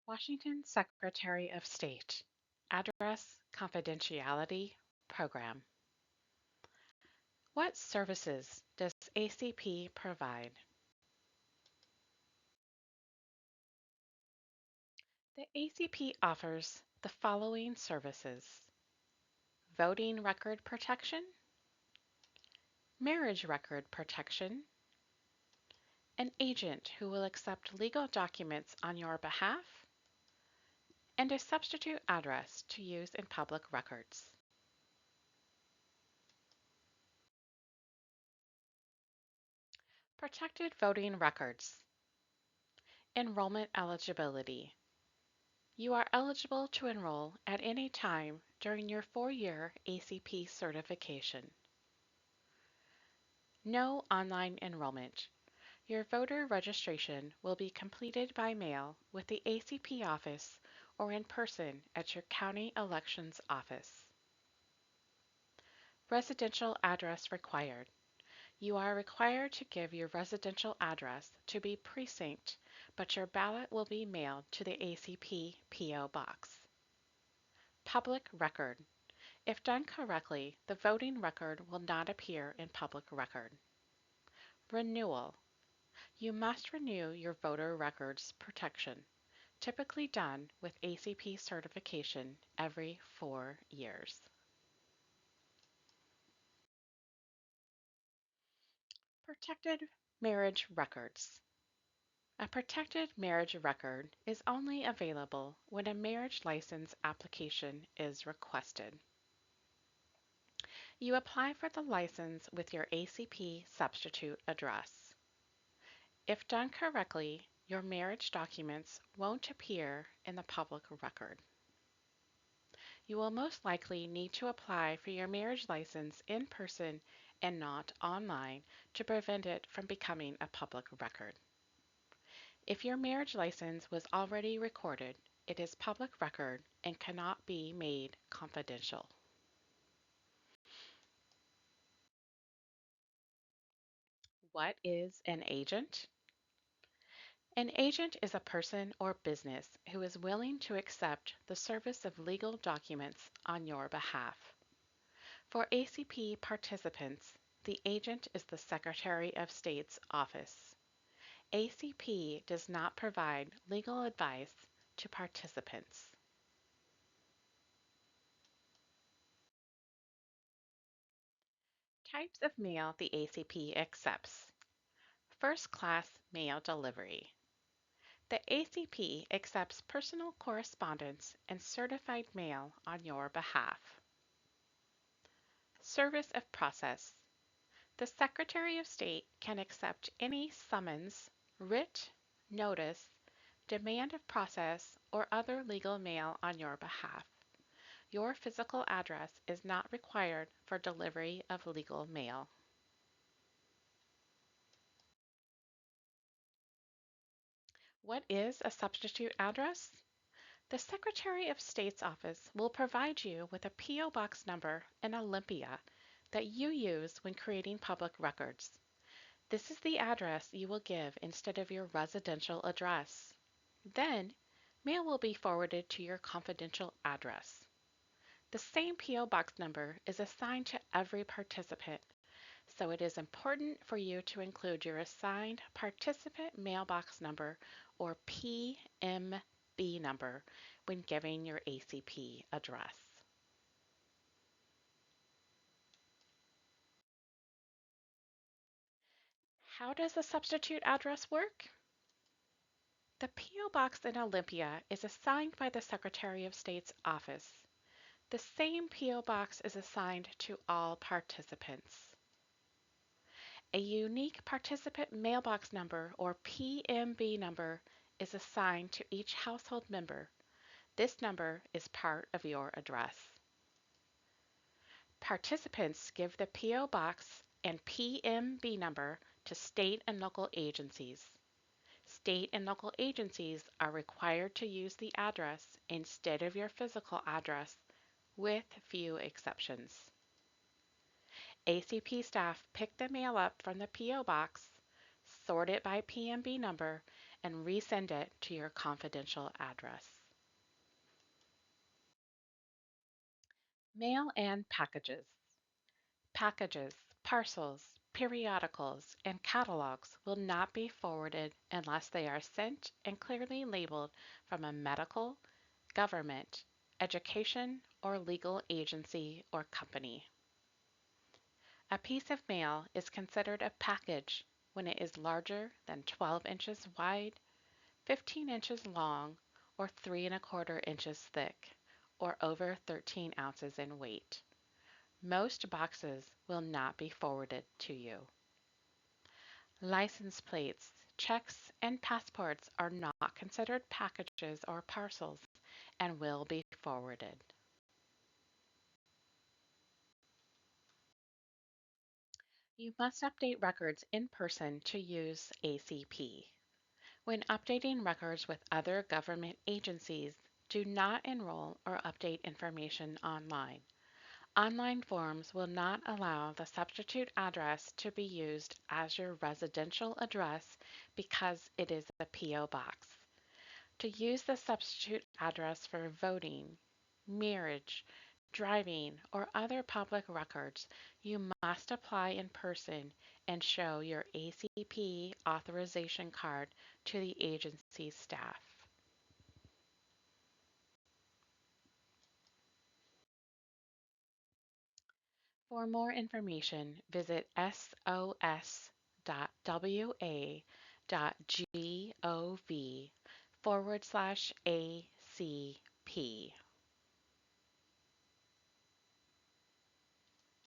Washington Secretary of State, Address Confidentiality Program. What services does ACP provide? The ACP offers the following services: voting record protection, marriage record protection, an agent who will accept legal documents on your behalf, and a substitute address to use in public records. Protected voting records. Enrollment eligibility. You are eligible to enroll at any time during your 4-year ACP certification. No online enrollment. Your voter registration will be completed by mail with the ACP office or in person at your county elections office. Residential address required. You are required to give your residential address to be precinct, but your ballot will be mailed to the ACP P.O. Box. Public record. If done correctly, the voting record will not appear in public record. Renewal. You must renew your voter records protection, typically done with ACP certification every 4 years. Protected marriage records. A protected marriage record is only available when a marriage license application is requested. You apply for the license with your ACP substitute address. If done correctly, your marriage documents won't appear in the public record. You will most likely need to apply for your marriage license in person and not online to prevent it from becoming a public record. If your marriage license was already recorded, it is public record and cannot be made confidential. What is an agent? An agent is a person or business who is willing to accept the service of legal documents on your behalf. For ACP participants, the agent is the Secretary of State's office. ACP does not provide legal advice to participants. Types of mail the ACP accepts. First class mail delivery. The ACP accepts personal correspondence and certified mail on your behalf. Service of process. The Secretary of State can accept any summons, writ, notice, demand of process, or other legal mail on your behalf. Your physical address is not required for delivery of legal mail. What is a substitute address? The Secretary of State's office will provide you with a P.O. Box number in Olympia that you use when creating public records. This is the address you will give instead of your residential address. Then, mail will be forwarded to your confidential address. The same P.O. Box number is assigned to every participant, so it is important for you to include your assigned participant mailbox number or PMB number when giving your ACP address. How does a substitute address work? The P.O. Box in Olympia is assigned by the Secretary of State's office. The same P.O. Box is assigned to all participants. A unique participant mailbox number or PMB number is assigned to each household member. This number is part of your address. Participants give the P.O. Box and PMB number to state and local agencies. State and local agencies are required to use the address instead of your physical address, with few exceptions. ACP staff pick the mail up from the P.O. Box, sort it by PMB number, and resend it to your confidential address. Mail and packages. Packages, parcels, periodicals, and catalogs will not be forwarded unless they are sent and clearly labeled from a medical, government, education, or legal agency or company. A piece of mail is considered a package when it is larger than 12 inches wide, 15 inches long, or 3¼ inches thick, or over 13 ounces in weight. Most boxes will not be forwarded to you. License plates, checks, and passports are not considered packages or parcels and will be forwarded. You must update records in person to use ACP. When updating records with other government agencies, do not enroll or update information online. Online forms will not allow the substitute address to be used as your residential address because it is a P.O. box. To use the substitute address for voting, marriage, driving, or other public records, you must apply in person and show your ACP authorization card to the agency's staff. For more information, visit sos.wa.gov/ACP.